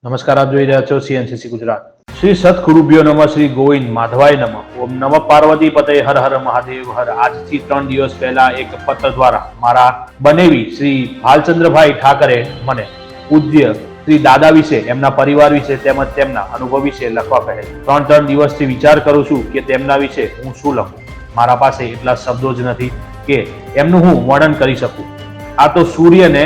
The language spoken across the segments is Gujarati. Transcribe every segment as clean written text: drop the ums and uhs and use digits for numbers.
નમસ્કાર, આપ જોઈ રહ્યા છો સીએનસીસી ગુજરાત. શ્રી સતગુરુભ્યો નમઃ, શ્રી ગોવિંદ માધવાય નમઃ. ઓમ નમઃ પાર્વતી પતે, હર હર મહાદેવ હર. આજથી 3 દિવસ પહેલા એક પત્ર દ્વારા મારા બનેવી શ્રી ભાલચંદ્રભાઈ ઠાકરે મને પૂજ્ય શ્રી દાદા વિશે, એમના પરિવાર વિશે તેમજ તેમના અનુભવ વિશે લખવા કહેલ. 3 દિવસથી વિચાર કરું છું કે તેમના વિશે હું શું લખું. મારા પાસે એટલા શબ્દો જ નથી કે એમનું હું વર્ણન કરી શકું. આ તો સૂર્યને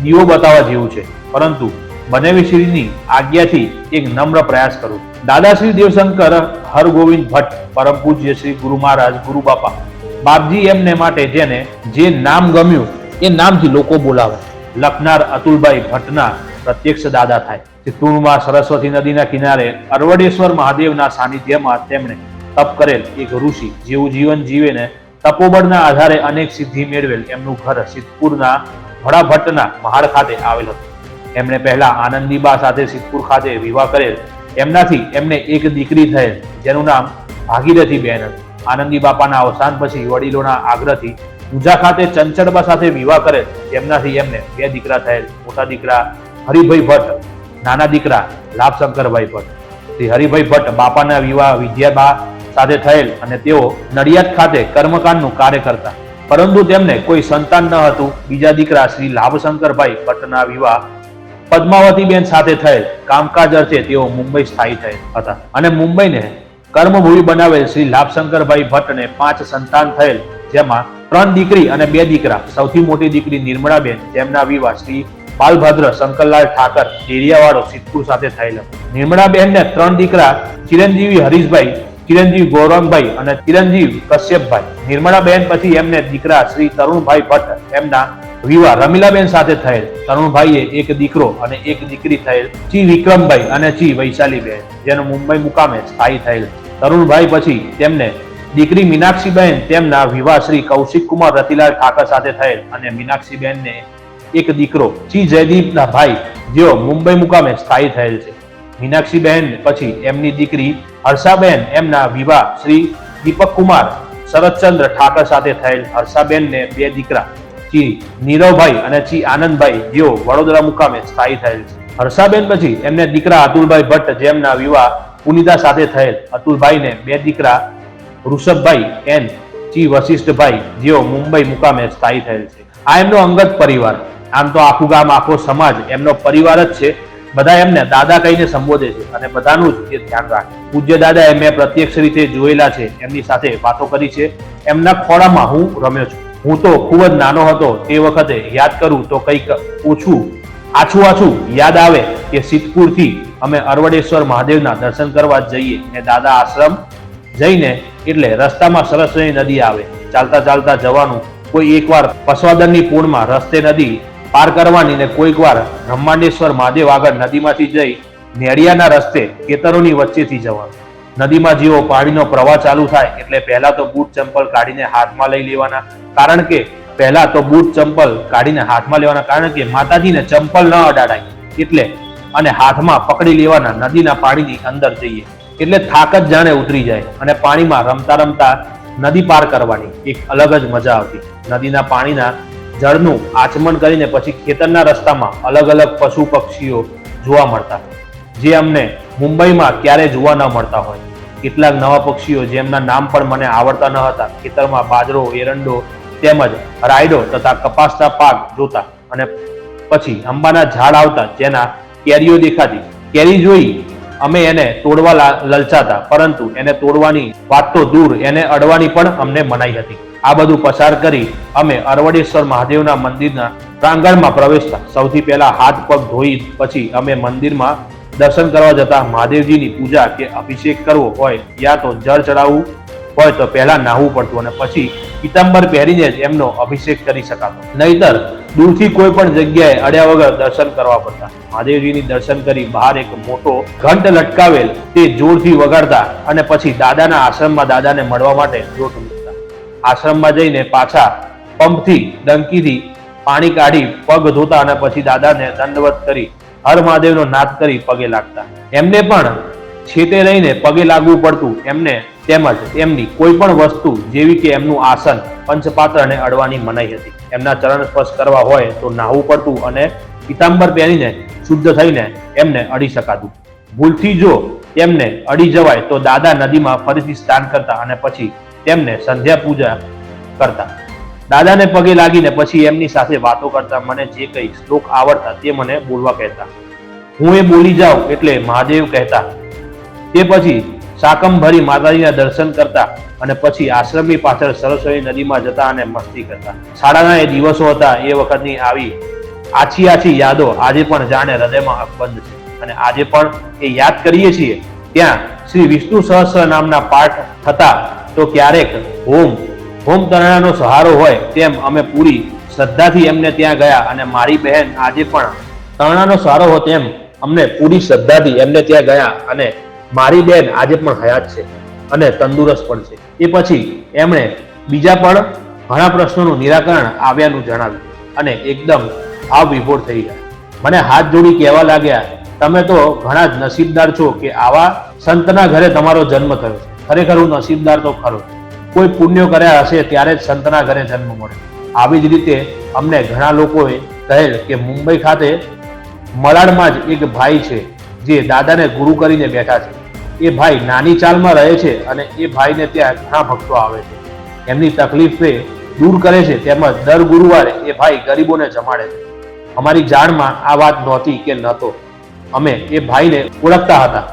દીવો બતાવવા જેવું છે, પરંતુ બનેવી શ્રીની આજ્ઞાથી એક નમ્ર પ્રયાસ કરું. દાદા શ્રી દેવશંકર હરગોવિંદ ભટ્ટ, પરમ પૂજ્ય શ્રી ગુરુ મહારાજ ગુરુ બાપા બાપજી એમને માટે જેને જે નામ ગમ્યું એ નામથી લોકો બોલાવે. લખનાર અતુલભાઈ ભટ્ટના પ્રત્યક્ષ દાદા થાય. ચિત્તૂરમાં સરસ્વતી નદીના કિનારે અરવડેશ્વર મહાદેવના સાનિધ્યમાં તેમણે તપ કરેલ એક ઋષિ જેવું જીવન જીવેને તપોબળના આધારે અનેક સિદ્ધિ મેળવેલ એમનું ઘર સિદ્ધપુરના ભટ્ટના મહાડ ખાતે આવેલ હતું. એમણે પહેલા આનંદીબા સાથે સિદ્ધપુર ખાતે વિવાહ કરેલ. એમનાથી એમને એક દીકરી થયેલ જેનું નામ ભાગીરથી બહેન હતું. આનંદી બાપાના અવસાન પછી વડીલોના આગ્રહથી પૂજા ખાતે ચંચળબા સાથે વિવાહ કરેલ. જેમનાથી એમને 2 દીકરા થયેલ. મોટા દીકરા હરિભાઈ ભટ્ટ, નાના દીકરા લાભશંકરભાઈ ભટ્ટ. શ્રી હરિભાઈ ભટ્ટ બાપાના વિવાહ વિદ્યાબા સાથે થયેલ અને તેઓ નડિયાદ ખાતે કર્મકાંડનું કાર્ય કરતા, પરંતુ તેમને કોઈ સંતાન ન હતું. બીજા દીકરા શ્રી લાભશંકરભાઈ ભટ્ટના વિવાહ પદ્માવતીબેન સાથે થયેલ. કામકાજ અર્થે તેઓ મુંબઈ સ્થાયી થયેલ હતા અને મુંબઈને કર્મભૂમિ બનાવેલ શ્રી લાભશંકરભાઈ ભટ્ટને 5 સંતાન થયેલ, જેમાં 3 દીકરી અને 2 દીકરા. સૌથી મોટી દીકરી નિર્મળાબેન, જેમના વિવાહ શ્રી બાલભદ્ર શંકરલાલ ઠાકર ડેરિયાવાળો સિદ્ધપુર સાથે થયેલ હતો. નિર્મળાબેનને 3 દીકરા ચિરંજીવી હરીશભાઈ, ચિરંજીવી ગૌરંગભાઈ અને ચિરંજીવી કશ્યપભાઈ. નિર્મળાબેન પછી એમને દીકરા શ્રી તરુણભાઈ ભટ્ટ, એમના વિવાહ રમીલાબેન સાથે થયેલ. તરુણભાઈએ એક દીકરો અને એક દીકરી થયેલ, ચી વિક્રમભાઈ અને ચી વૈશાલીબેન, જેનું મુંબઈ મુકામે સ્થાયી થયેલ. તરુણભાઈ પછી તેમને દીકરી મીનાક્ષીબેન, તેમના વિવાહ શ્રી કૌશિક કુમાર રતિલાલ ઠાકર સાથે થયેલ અને મીનાક્ષીબેનને એક દીકરો ચી જયદીપના ભાઈ, જેઓ મુંબઈ મુકામે સ્થાયી થયેલ છે. મીનાક્ષીબેન પછી એમની દીકરી હર્ષાબેન, એમના વિવાહ શ્રી દીપક કુમાર શરદચંદ્ર ઠાકર સાથે થયેલ. હર્ષાબેનને 2 દીકરા ચી નીરવભાઈ અને ચી આનંદભાઈ, જેઓ વડોદરા મુકામે સ્થાયી થયેલ છે. હર્ષાબેન પછી એમને દીકરા અતુલભાઈ ભટ્ટ, જેમના વિવાહ પુનિતા સાથે થયેલ. અતુલભાઈને 2 દીકરા ઋષભભાઈ એન ચી વશિષ્ઠભાઈ, જેઓ મુંબઈ મુકામે સ્થાયી થયેલ છે. આ એમનો અંગત પરિવાર. આમ તો આખું ગામ, આખો સમાજ એમનો પરિવાર જ છે. બધા એમને દાદા કહીને સંબોધે છે અને બધાનું જ એ ધ્યાન રાખે. પૂજ્ય દાદાએ મેં પ્રત્યક્ષ રીતે જોયેલા છે, એમની સાથે વાતો કરી છે. એમના ખોળામાં હું રમ્યો છું. હું તો ખૂબ જ નાનો હતો તે વખતે યાદ કરું તો કંઈક આછું યાદ આવે કે સિદ્ધપુરથી અમે અરવડેશ્વર મહાદેવના દર્શન કરવા જઈએ ને દાદા આશ્રમ જઈને એટલે રસ્તામાં સરસ્વતી નદી આવે. ચાલતા ચાલતા જવાનું. કોઈ એકવાર પસવાદનની પૂર્ણમાં રસ્તે નદી પાર કરવાની ને કોઈક વાર બ્રહ્માંડેશ્વર મહાદેવ આગળ નદીમાંથી જઈ નેડિયાના રસ્તે ખેતરોની વચ્ચેથી જવાનું. નદીમાં જેવો પાણીનો પ્રવાહ ચાલુ થાય એટલે પહેલા તો બૂટ ચંપલ કાઢીને હાથમાં લઈ લેવાના, કારણ કે માતાજીને ચંપલ ન અડાડાય એટલે, અને હાથમાં પકડી લેવાના. નદીના પાણીની અંદર જઈએ એટલે થાક જ જાણે ઉતરી જાય અને પાણીમાં રમતા રમતા નદી પાર કરવાની એક અલગ જ મજા આવતી. નદીના પાણીના જળનું આચમન કરીને પછી ખેતરના રસ્તામાં અલગ અલગ પશુ પક્ષીઓ જોવા મળતા, જે અમને મુંબઈમાં ક્યારે જોવા ન મળતા હોય. કેટલાક નવા પક્ષીઓ જેમના નામ પણ મને આવડતા ન હતા. ખેતરમાં બાજરો, એરંડો તેમજ રાયડો તથા કપાસના પાક જોતા અને પછી આંબાના ઝાડ આવતા, જેના કેરીઓ દેખાતી. કેરી જોઈ અમે એને તોડવા લલચાતા, પરંતુ એને તોડવાની વાત તો દૂર, એને અડવાની પણ અમને મનાઈ હતી. આ બધું પસાર કરી અમે અરવડેશ્વર મહાદેવના મંદિરના પ્રાંગણમાં પ્રવેશતા. સૌથી પહેલા હાથ પગ ધોઈ પછી અમે મંદિરમાં દર્શન કરવા જતા. મહાદેવજીની પૂજા કે અભિષેક કરવો હોય યા તો જળ ચડાવવું હોય તો પહેલા નાહવું પડતું અને પછી પીતાંબર પહેરીને જ એમનો અભિષેક કરી શકાતો. નહીતર દૂરથી કોઈ પણ જગ્યાએ અડ્યા વગર દર્શન કરવા પડતા. મહાદેવજીની દર્શન કરી બહાર એક મોટો ઘંટ લટકાવેલ તે જોરથી વગાડતા અને પછી દાદાના આશ્રમમાં દાદાને મળવા માટે જોટ મૂકતા. આશ્રમમાં જઈને પાછા પંપથી ડંકીથી પાણી કાઢી પગ ધોતા અને પછી દાદાને દંડવત કરી હર મહાદેવનો નાદ કરી પગે લાગતા. એમને પણ છેટે રહીને પગે લાગવું પડતું. એમને તેમજ એમની કોઈ પણ વસ્તુ જેવી કે એમનું આસન, પંચપાત્રને અડવાની મનાઈ હતી. એમના ચરણ સ્પર્શ કરવા હોય તો નાહવું પડતું અને પીતાંબર પહેરીને શુદ્ધ થઈને એમને અડી શકાતું. ભૂલથી જો તેમને અડી જવાય તો દાદા નદીમાં ફરીથી સ્નાન કરતા અને પછી તેમને સંધ્યા પૂજા કરતા. દાદાને પગે લાગીને પછી એમની સાથે વાતો કરતા. મને જે કંઈ શ્લોક આવડતા તે મને બોલવા કહેતા. હું એ બોલી જાઉં એટલે મહાદેવ કહેતા. તે પછી સાકમ ભરી માતાજીના દર્શન કરતા અને પછી આશ્રમની પાછળ સરસ્વતી નદીમાં જતા અને મસ્તી કરતા. શાળાના એ દિવસો હતા. એ વખતની આવી આછી યાદો આજે પણ જાણે હૃદયમાં અકબંધ છે. અને આજે પણ એ યાદ કરીએ છીએ. ત્યાં શ્રી વિષ્ણુ સહસ્ત્ર નામના પાઠ થતા તો ક્યારેક હોમ તરણાનો સહારો હોય તેમ અમે પૂરી શ્રદ્ધાથી એમને ત્યાં ગયા. અને મારી બહેન આજે પણ તરણાનો સહારો હોય તેમ અમને પૂરી શ્રદ્ધાથી એમને ત્યાં ગયા. અને મારી બેન આજે પણ હયાત છે અને તંદુરસ્ત પણ છે. એ પછી એમણે બીજા પણ ઘણા પ્રશ્નોનું નિરાકરણ આવ્યાનું જણાવ્યું અને એકદમ ભાવ વિભોર થઈ ગયા. મને હાથ જોડી કહેવા લાગ્યા, તમે તો ઘણા જ નસીબદાર છો કે આવા સંતના ઘરે તમારો જન્મ થયો છે. ખરેખર હું નસીબદાર તો ખરો. કોઈ પુણ્ય કર્યા હશે ત્યારે જ સંતના ઘરે જન્મ મળે. આવી જ રીતે અમને ઘણા લોકોએ કહેલ કે મુંબઈ ખાતે મલાડમાં જ એક ભાઈ છે જે દાદાને ગુરુ કરીને બેઠા છે. એ ભાઈ નાની ચાલમાં રહે છે અને એ ભાઈને ત્યાં ઘણા ભક્તો આવે છે. એમની તકલીફે દૂર કરે છે તેમજ દર ગુરુવારે એ ભાઈ ગરીબોને જમાડે છે. અમારી જાણમાં આ વાત નહોતી કે નહોતો. અમે એ ભાઈને ઓળખતા હતા.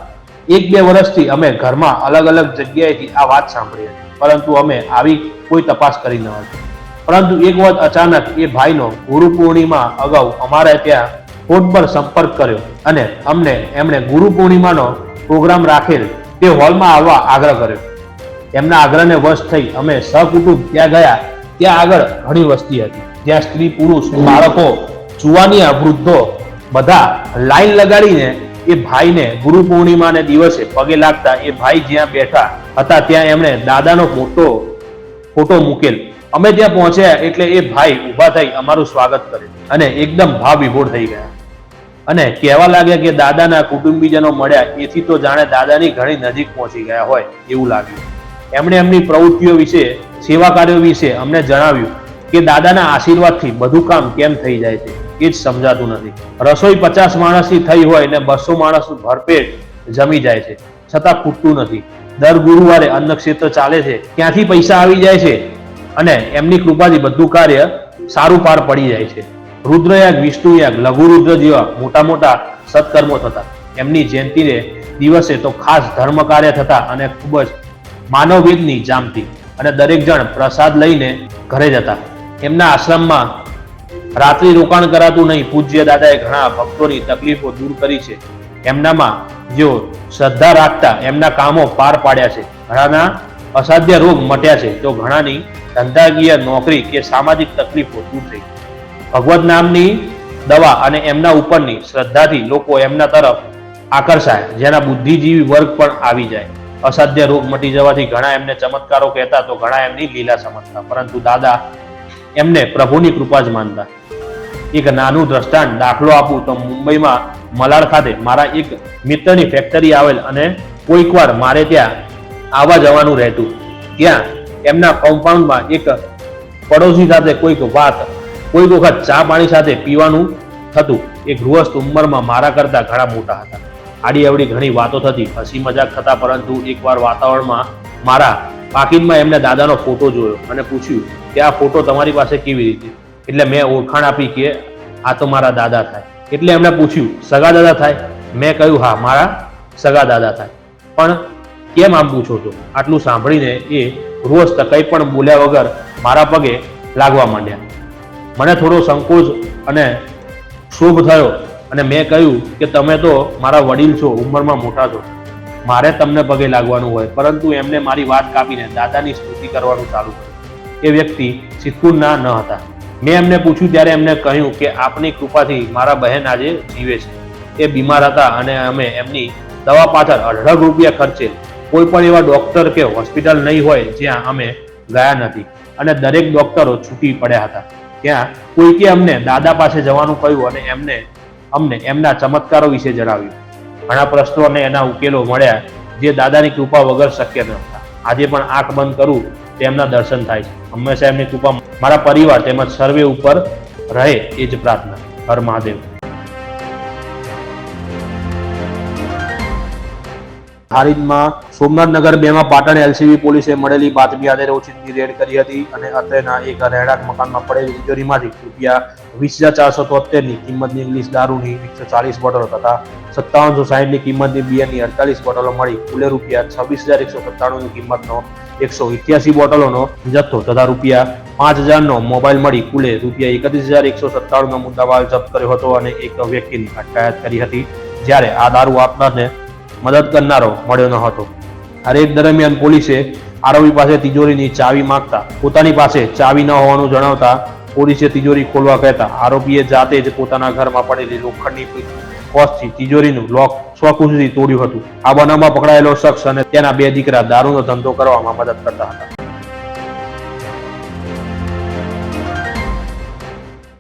1-2 વર્ષથી અમે ઘરમાં અલગ અલગ જગ્યાએથી આ વાત સાંભળી હતી, પરંતુ અમે આવી કોઈ તપાસ કરી ન હતી. પરંતુ એક વખત અચાનક એ ભાઈનો ગુરુ પૂર્ણિમા અગાઉ અમારે ત્યાં ફોન પર સંપર્ક કર્યો અને અમને એમણે ગુરુ પૂર્ણિમાનો પ્રોગ્રામ રાખેલ તે હોલમાં આવવા આગ્રહ કર્યો. એમના આગ્રહને વશ થઈ અમે સહકુટુંબ ત્યાં ગયા. ત્યાં આગળ ઘણી વસ્તી હતી. જ્યાં સ્ત્રી, પુરુષ, બાળકો, જુવાનિયા, વૃદ્ધો બધા લાઈન લગાડીને એ ભાઈને ગુરુ પૂર્ણિમાને દિવસે પગે લાગતા. એ ભાઈ જ્યાં બેઠા હતા ત્યાં એમણે દાદાનો ફોટો મૂકેલ. અમે ત્યાં પહોંચ્યા એટલે એ ભાઈ ઊભા થઈ અમારું સ્વાગત કર્યું અને એકદમ ભાવ વિભોર થઈ ગયા અને કહેવા લાગ્યા કે દાદાના કુટુંબીજનો મળ્યા એથી તો જાણે દાદાની ઘણી નજીક પહોંચી ગયા હોય એવું લાગ્યું. એમણે એમની પ્રવૃત્તિઓ વિશે, સેવા કાર્યો વિશે અમને જણાવ્યું કે દાદાના આશીર્વાદથી બધું કામ કેમ થઈ જાય છે એ જ સમજાતું નથી. રસોઈ 50 માણસની થઈ હોય ને 200 માણસનું ભરપેટ જમી જાય છે છતાં ખૂટતું નથી. દર ગુરુવારે અન્નક્ષેત્ર ચાલે છે, ત્યાંથી પૈસા આવી જાય છે અને એમની કૃપાથી બધું કાર્ય સારું પાર પડી જાય છે. રુદ્રયાગ, વિષ્ણુયાગ, લઘુરુદ્ર જેવા મોટા સત્કર્મો થતા. એમની જયંતિને દિવસે તો ખાસ ધર્મ કાર્ય થતા અને ખૂબ જ માનવવેદની જામતી અને દરેક જણ પ્રસાદ લઈને ઘરે જતા. એમના આશ્રમમાં રાત્રિ રોકાણ કરાતું નહીં. પૂજ્ય દાદાએ ઘણા ભક્તોની તકલીફો દૂર કરી છે. એમનામાં જેઓ શ્રદ્ધા રાખતા એમના કામો પાર પાડ્યા છે. ઘણાના અસાધ્ય રોગ મટ્યા છે તો ઘણાની ધંધાકીય, નોકરી કે સામાજિક તકલીફો દૂર થઈ. ભગવત નામની દવા અને એમના ઉપરની શ્રદ્ધાથી લોકો એમના તરફ આકર્ષાય, જેના બુદ્ધિજીવી વર્ગ પણ આવી જાય. અસાધ્ય રોગ મટી જવાથી ઘણા એમને ચમત્કારો કહેતા તો ઘણા એમની લીલા સમજતા, પરંતુ દાદા એમને પ્રભુની કૃપા જ માનતા. એક નાનું દ્રષ્ટાંત દાખલો આપું તો મુંબઈમાં મલાડ ખાતે મારા એક મિત્રની ફેક્ટરી આવેલ અને કોઈક વાર મારે ત્યાં આવવા જવાનું રહેતું. ત્યાં એમના કમ્પાઉન્ડમાં એક પડોશી સાથે કોઈક વખત ચા પાણી સાથે પીવાનું થતું. એ ગૃહસ્થ ઉંમરમાં મારા કરતા ઘણા મોટા હતા. આડી અવડી ઘણી વાતો થતી, હસી મજાક થતા, પરંતુ એકવાર વાતાવરણમાં મારા પાકીટમાં એમને દાદાનો ફોટો જોયો અને પૂછ્યું કે આ ફોટો તમારી પાસે કેવી રીતે? એટલે મેં ઓળખાણ આપી કે આ તો મારા દાદા થાય. એટલે એમણે પૂછ્યું સગા દાદા થાય? મેં કહ્યું હા, મારા સગા દાદા થાય. પણ કેમ આમ પૂછો છો? આટલું સાંભળીને એ ગૃહસ્થ કંઈ પણ બોલ્યા વગર મારા પગે લાગવા માંડ્યા. મને થોડો સંકોચ અને ક્ષોભ થયો અને મેં કહ્યું કે તમે તો મારા વડીલ છો, ઉંમરમાં મોટા છો, મારે તમને પગે લાગવાનું હોય. પરંતુ એમને મારી વાત કાપીને દાદાની સ્તુતિ કરવાનું ચાલુ કર્યું. એ વ્યક્તિ સિદ્ધપુરના ન હતા. મેં એમને પૂછ્યું ત્યારે એમને કહ્યું કે આપની કૃપાથી મારા બહેન આજે જીવે છે. એ બીમાર હતા અને અમે એમની દવા પાછળ અઢળક રૂપિયા ખર્ચે. કોઈ પણ એવા ડોક્ટર કે હોસ્પિટલ નહીં હોય જ્યાં અમે ગયા નથી અને દરેક ડોક્ટરો છૂટી પડ્યા હતા. ત્યાં કોઈકે અમને દાદા પાસે જવાનું કહ્યું અને અમને એમના ચમત્કારો વિશે જણાવ્યું. ઘણા પ્રશ્નો અને એના ઉકેલો મળ્યા જે દાદાની કૃપા વગર શક્ય ન હતા. આજે પણ આંખ બંધ કરું તેમના દર્શન થાય છે. હંમેશા એમની કૃપા મારા પરિવાર તેમજ સર્વે ઉપર રહે એ જ પ્રાર્થના. હર મહાદેવ. હારીજમાં સોમનાથનગર 2 માં પાટણ એલસીબી પોલીસે મળેલી બાતમી આધારે ઓચિંતી રેડ કરી હતી અને અત્રેના એક રહેણાંક મકાનમાં પડેલી તિજોરીમાંથી રૂપિયા 20,473 ની કિંમતની ઇંગ્લિશ દારૂની 140 બોટલો તથા 5760 ની કિંમતની બિયરની 48 બોટલો મળી કુલે રૂપિયા 26,197 ની કિંમતનો 188 બોટલોનો જથ્થો તથા રૂપિયા 5,000 નો મોબાઈલ મળી કુલે રૂપિયા 31,197 નો મુદ્દામાલ જપ્ત કર્યો હતો અને એક વ્યક્તિની અટકાયત કરી હતી, જ્યારે આ દારૂ આપનારને મદદ કરનારો મળ્યો ન હતો. આ રેડ દરમિયાન પોલીસે આરોપી પાસે તિજોરીની ચાવી માંગતા પોતાની પાસે ચાવી ન હોવાનું જણાવતા પોલીસે તિજોરી ખોલવા કહેતા આરોપીએ જાતે જ પોતાના ઘરમાં પડેલી લોખંડની કોસથી તિજોરીનું લોક સ્વખુશીથી તોડ્યું હતું. આ બનાવમાં પકડાયેલો શખ્સ અને તેના 2 દીકરા દારૂનો ધંધો કરવામાં મદદ કરતા હતા.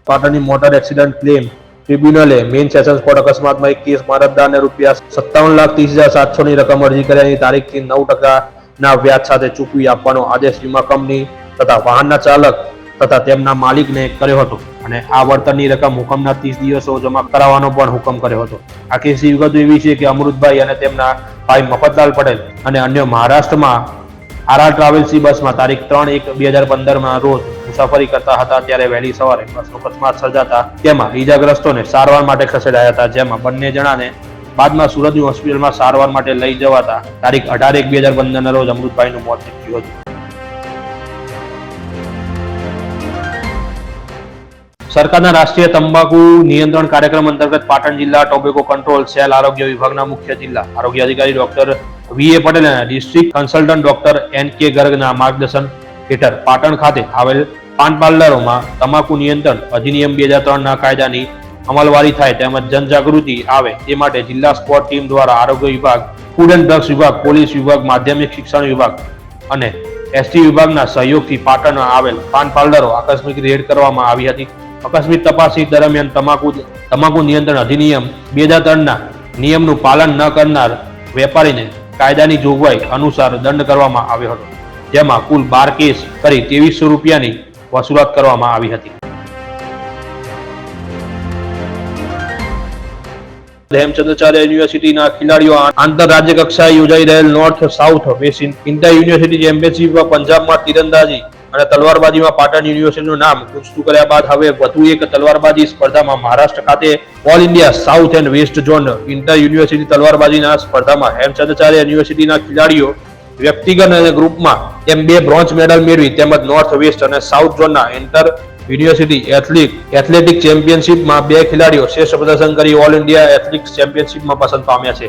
પાટણની મોટર એક્સિડન્ટ ક્લેમ ટ્રિબ્યુનલે મેઇન સેશન્સ કોર્ટ અકસ્માતમાં એક કેસમાં અરજદારને રૂપિયા 57,30,700 ની રકમ અરજી કર્યાની તારીખથી 9% વ્યાજ સાથે ચૂકવી આપવાનો આદેશ વીમા કંપની તથા વાહનના ચાલક તથા તેમના માલિકને કર્યો હતો અને આ વળતરની રકમ હુકમના 30 દિવસો જમા કરાવવાનો પણ હુકમ કર્યો હતો. આ કેસની વિગતો એવી છે કે અમૃતભાઈ અને તેમના ભાઈ મફતલાલ પટેલ અને અન્ય મહારાષ્ટ્રમાં આરઆર ટ્રાવેલ્સની બસમાં તારીખ 3/1/2015 રોજ મુસાફરી કરતા હતા, ત્યારે વહેલી સવારે બસનો અકસ્માત સર્જાતા તેમાં ઈજાગ્રસ્તોને સારવાર માટે ખસેડાયા હતા, જેમાં બંને જણાને બાદમાં સુરતની હોસ્પિટલમાં સારવાર માટે લઈ જવાતા તારીખ 18/1/2015 રોજ અમૃતભાઈનું મોત નીપજ્યું હતું. સરકારના રાષ્ટ્રીય તંબાકુ નિયંત્રણ કાર્યક્રમ અંતર્ગત પાટણ જિલ્લા ટોબેકો કંટ્રોલ સેલ આરોગ્ય વિભાગના મુખ્ય જિલ્લા આરોગ્ય અધિકારી ડોક્ટર વી.એ. પટેલ અને ડિસ્ટ્રિક્ટ કન્સલ્ટન્ટ ડોક્ટર એન.કે. ગર્ગના માર્ગદર્શન હેઠળ પાટણ ખાતે આવેલ પાન પાર્લરોમાં તમાકુ નિયંત્રણ અધિનિયમ 2003 કાયદાની અમલવારી થાય તેમજ જનજાગૃતિ આવે તે માટે જિલ્લા સ્પોર્ટ ટીમ દ્વારા આરોગ્ય વિભાગ, ફૂડ એન્ડ ડ્રગ્સ વિભાગ, પોલીસ વિભાગ, માધ્યમિક શિક્ષણ વિભાગ અને એસટી વિભાગના સહયોગથી પાટણમાં આવેલ પાન પાર્લરો આકસ્મિક રેડ કરવામાં આવી હતી. આકસ્મિક તપાસણી દરમિયાન તમાકુ નિયંત્રણ અધિનિયમ 2003 નિયમનું પાલન ન કરનાર વેપારીને કાયદાની જોગવાઈ અનુસાર દંડ કરવામાં આવ્યો હતો, જેમાં કુલ 12 કેસ કરી 2300 રૂપિયાની વસૂલાત કરવામાં આવી હતી. હેમચંદ્રાચાર્ય યુનિવર્સિટીના ખેલાડીઓ આંતરરાજ્ય કક્ષાએ યોજાઈ રહેલ north south west inter university ચેમ્પિયનશિપમાં પંજાબમાં તીરંદાજી અને તલવારબાજીમાં પાટણ યુનિવર્સિટીનું નામ ઊંચું કર્યા બાદ હવે વધુ એક તલવારબાજી સ્પર્ધામાં મહારાષ્ટ્ર ખાતે all India south and west zone inter university તલવારબાજીના સ્પર્ધામાં હેમચંદ્રાચાર્ય યુનિવર્સિટીના ખેલાડીઓ વ્યક્તિગત અને ગ્રુપમાં એમ 2 બ્રોન્ઝ મેડલ મેળવી તેમજ નોર્થ વેસ્ટ અને સાઉથ ઝોનના ઇન્ટર યુનિવર્સિટી એથ્લેટિક ચેમ્પિયનશિપમાં 2 ખેલાડીઓ શ્રેષ્ઠ પ્રદર્શન કરી ઓલ ઇન્ડિયા એથ્લેટિક્સ ચેમ્પિયનશિપમાં પસંદ પામ્યા છે.